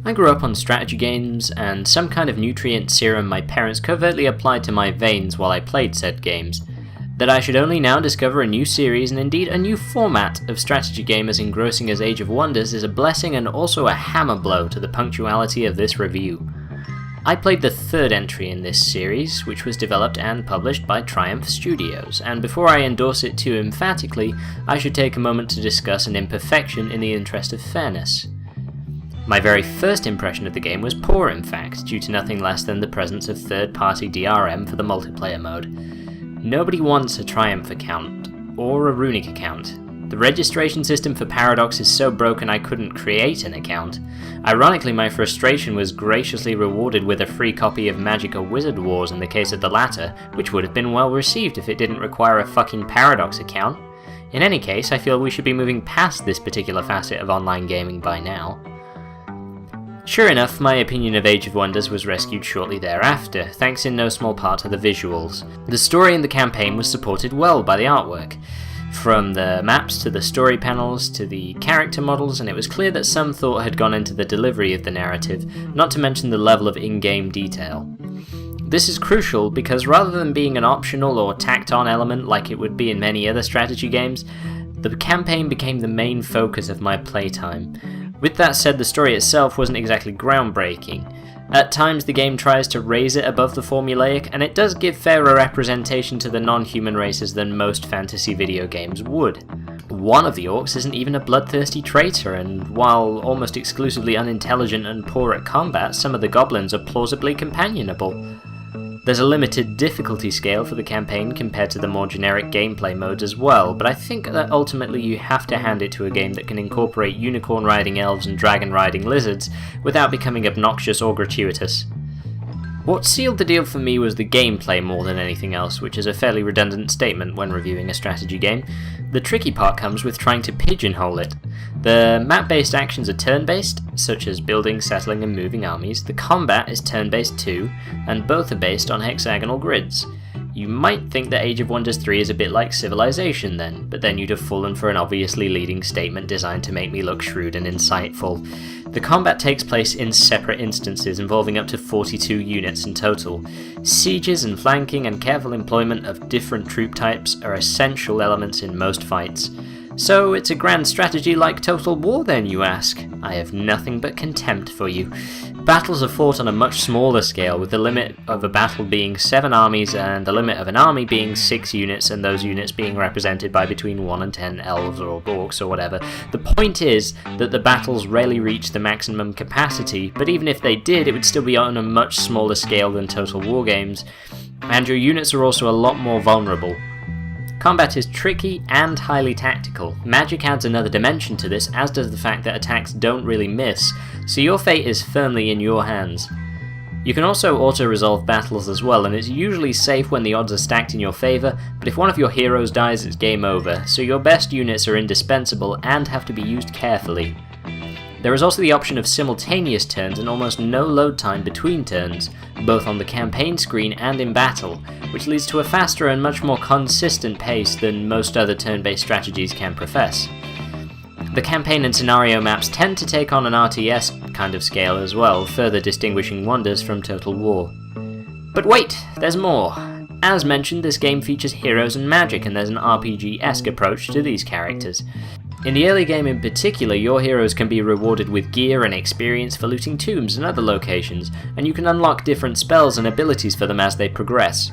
I grew up on strategy games and some kind of nutrient serum my parents covertly applied to my veins while I played said games. That I should only now discover a new series and indeed a new format of strategy game as engrossing as Age of Wonders is a blessing and also a hammer blow to the punctuality of this review. I played the third entry in this series, which was developed and published by Triumph Studios, and before I endorse it too emphatically, I should take a moment to discuss an imperfection in the interest of fairness. My very first impression of the game was poor in fact, due to nothing less than the presence of third-party DRM for the multiplayer mode. Nobody wants a Triumph account, or a Runic account. The registration system for Paradox is so broken I couldn't create an account. Ironically, my frustration was graciously rewarded with a free copy of Magic or Wizard Wars in the case of the latter, which would have been well received if it didn't require a fucking Paradox account. In any case, I feel we should be moving past this particular facet of online gaming by now. Sure enough, my opinion of Age of Wonders was rescued shortly thereafter, thanks in no small part to the visuals. The story and the campaign was supported well by the artwork, from the maps to the story panels to the character models, and it was clear that some thought had gone into the delivery of the narrative, not to mention the level of in-game detail. This is crucial because rather than being an optional or tacked-on element like it would be in many other strategy games, the campaign became the main focus of my playtime. With that said, the story itself wasn't exactly groundbreaking. At times the game tries to raise it above the formulaic, and it does give fairer representation to the non-human races than most fantasy video games would. One of the orcs isn't even a bloodthirsty traitor, and while almost exclusively unintelligent and poor at combat, some of the goblins are plausibly companionable. There's a limited difficulty scale for the campaign compared to the more generic gameplay modes as well, but I think that ultimately you have to hand it to a game that can incorporate unicorn-riding elves and dragon-riding lizards without becoming obnoxious or gratuitous. What sealed the deal for me was the gameplay more than anything else, which is a fairly redundant statement when reviewing a strategy game. The tricky part comes with trying to pigeonhole it. The map-based actions are turn-based, such as building, settling and moving armies. The combat is turn-based too, and both are based on hexagonal grids. You might think that Age of Wonders 3 is a bit like Civilization then, but then you'd have fallen for an obviously leading statement designed to make me look shrewd and insightful. The combat takes place in separate instances involving up to 42 units in total. Sieges and flanking and careful employment of different troop types are essential elements in most fights. So it's a grand strategy like Total War then, you ask? I have nothing but contempt for you. Battles are fought on a much smaller scale, with the limit of a battle being 7 armies and the limit of an army being 6 units, and those units being represented by between 1 and 10 elves or orcs or whatever. The point is that the battles rarely reach the maximum capacity, but even if they did, it would still be on a much smaller scale than Total War games, and your units are also a lot more vulnerable. Combat is tricky and highly tactical. Magic adds another dimension to this, as does the fact that attacks don't really miss, so your fate is firmly in your hands. You can also auto-resolve battles as well, and it's usually safe when the odds are stacked in your favour, but if one of your heroes dies it's game over, so your best units are indispensable and have to be used carefully. There is also the option of simultaneous turns and almost no load time between turns, both on the campaign screen and in battle, which leads to a faster and much more consistent pace than most other turn-based strategies can profess. The campaign and scenario maps tend to take on an RTS kind of scale as well, further distinguishing Wonders from Total War. But wait, there's more! As mentioned, this game features heroes and magic, and there's an RPG-esque approach to these characters. In the early game in particular, your heroes can be rewarded with gear and experience for looting tombs and other locations, and you can unlock different spells and abilities for them as they progress.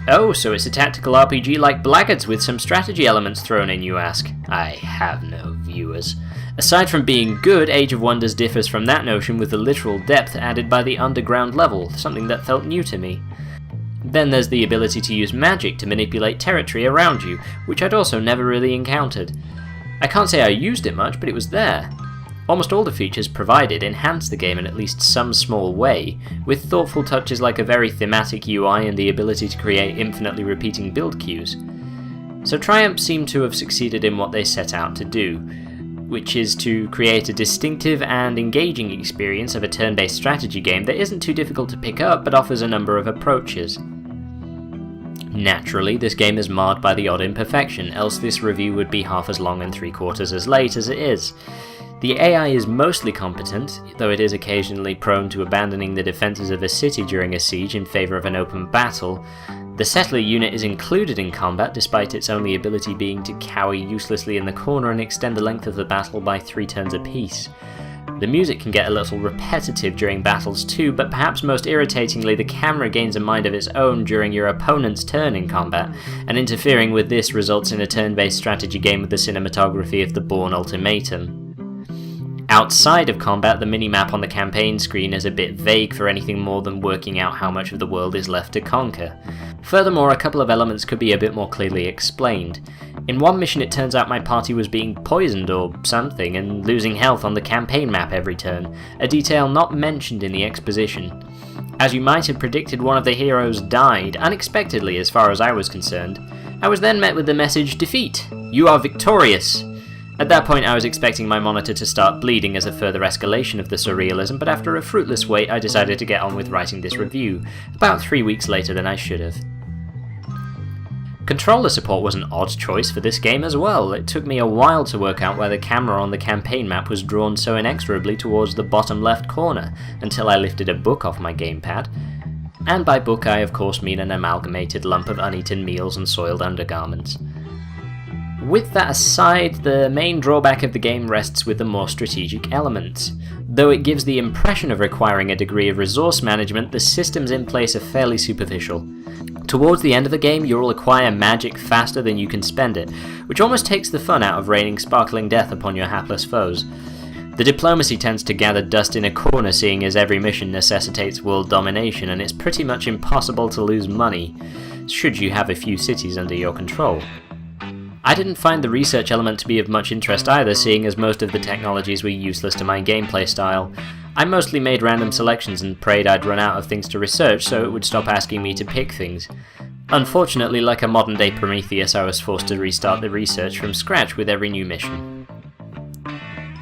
Oh, so it's a tactical RPG like Blackguards with some strategy elements thrown in, you ask? I have no viewers. Aside from being good, Age of Wonders differs from that notion with the literal depth added by the underground level, something that felt new to me. Then there's the ability to use magic to manipulate territory around you, which I'd also never really encountered. I can't say I used it much, but it was there. Almost all the features provided enhance the game in at least some small way, with thoughtful touches like a very thematic UI and the ability to create infinitely repeating build queues. So Triumph seem to have succeeded in what they set out to do, which is to create a distinctive and engaging experience of a turn-based strategy game that isn't too difficult to pick up but offers a number of approaches. Naturally, this game is marred by the odd imperfection, else this review would be half as long and 3/4 as late as it is. The AI is mostly competent, though it is occasionally prone to abandoning the defences of a city during a siege in favour of an open battle. The settler unit is included in combat despite its only ability being to cower uselessly in the corner and extend the length of the battle by 3 turns apiece. The music can get a little repetitive during battles too, but perhaps most irritatingly the camera gains a mind of its own during your opponent's turn in combat, and interfering with this results in a turn-based strategy game with the cinematography of the Bourne Ultimatum. Outside of combat, the minimap on the campaign screen is a bit vague for anything more than working out how much of the world is left to conquer. Furthermore, a couple of elements could be a bit more clearly explained. In one mission it turns out my party was being poisoned or something and losing health on the campaign map every turn, a detail not mentioned in the exposition. As you might have predicted, one of the heroes died, unexpectedly as far as I was concerned. I was then met with the message, "Defeat! You are victorious!" At that point I was expecting my monitor to start bleeding as a further escalation of the surrealism, but after a fruitless wait I decided to get on with writing this review, about 3 weeks later than I should have. Controller support was an odd choice for this game as well. It took me a while to work out why the camera on the campaign map was drawn so inexorably towards the bottom left corner, until I lifted a book off my gamepad. And by book I of course mean an amalgamated lump of uneaten meals and soiled undergarments. With that aside, the main drawback of the game rests with the more strategic elements. Though it gives the impression of requiring a degree of resource management, the systems in place are fairly superficial. Towards the end of the game, you'll acquire magic faster than you can spend it, which almost takes the fun out of raining sparkling death upon your hapless foes. The diplomacy tends to gather dust in a corner, seeing as every mission necessitates world domination, and it's pretty much impossible to lose money, should you have a few cities under your control. I didn't find the research element to be of much interest either, seeing as most of the technologies were useless to my gameplay style. I mostly made random selections and prayed I'd run out of things to research so it would stop asking me to pick things. Unfortunately, like a modern day Prometheus, I was forced to restart the research from scratch with every new mission.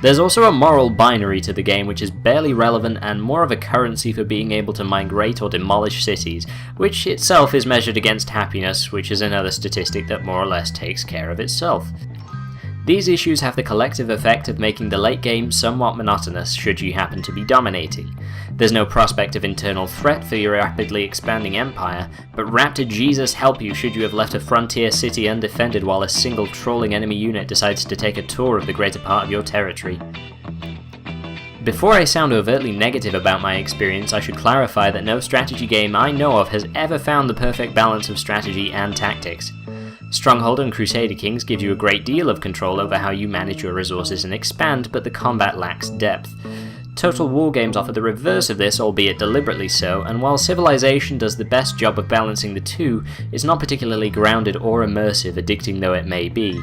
There's also a moral binary to the game which is barely relevant and more of a currency for being able to migrate or demolish cities, which itself is measured against happiness, which is another statistic that more or less takes care of itself. These issues have the collective effect of making the late game somewhat monotonous should you happen to be dominating. There's no prospect of internal threat for your rapidly expanding empire, but Raptor Jesus help you should you have left a frontier city undefended while a single trolling enemy unit decides to take a tour of the greater part of your territory. Before I sound overtly negative about my experience, I should clarify that no strategy game I know of has ever found the perfect balance of strategy and tactics. Stronghold and Crusader Kings give you a great deal of control over how you manage your resources and expand, but the combat lacks depth. Total War games offer the reverse of this, albeit deliberately so, and while Civilization does the best job of balancing the two, it's not particularly grounded or immersive, addicting though it may be.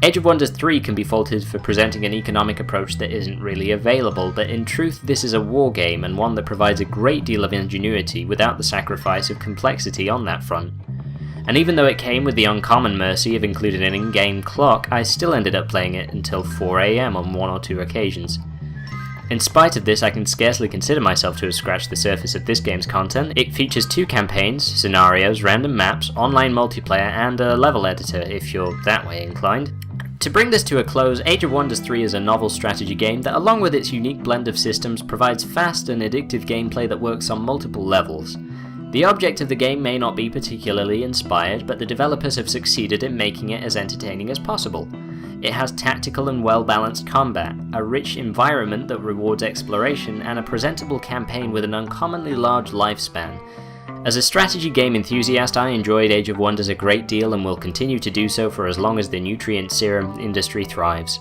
Age of Wonders 3 can be faulted for presenting an economic approach that isn't really available, but in truth this is a war game and one that provides a great deal of ingenuity without the sacrifice of complexity on that front. And even though it came with the uncommon mercy of including an in-game clock, I still ended up playing it until 4 AM on 1 or 2 occasions. In spite of this, I can scarcely consider myself to have scratched the surface of this game's content. It features 2 campaigns, scenarios, random maps, online multiplayer, and a level editor if you're that way inclined. To bring this to a close, Age of Wonders 3 is a novel strategy game that, along with its unique blend of systems, provides fast and addictive gameplay that works on multiple levels. The object of the game may not be particularly inspired, but the developers have succeeded in making it as entertaining as possible. It has tactical and well-balanced combat, a rich environment that rewards exploration, and a presentable campaign with an uncommonly large lifespan. As a strategy game enthusiast, I enjoyed Age of Wonders a great deal and will continue to do so for as long as the nutrient serum industry thrives.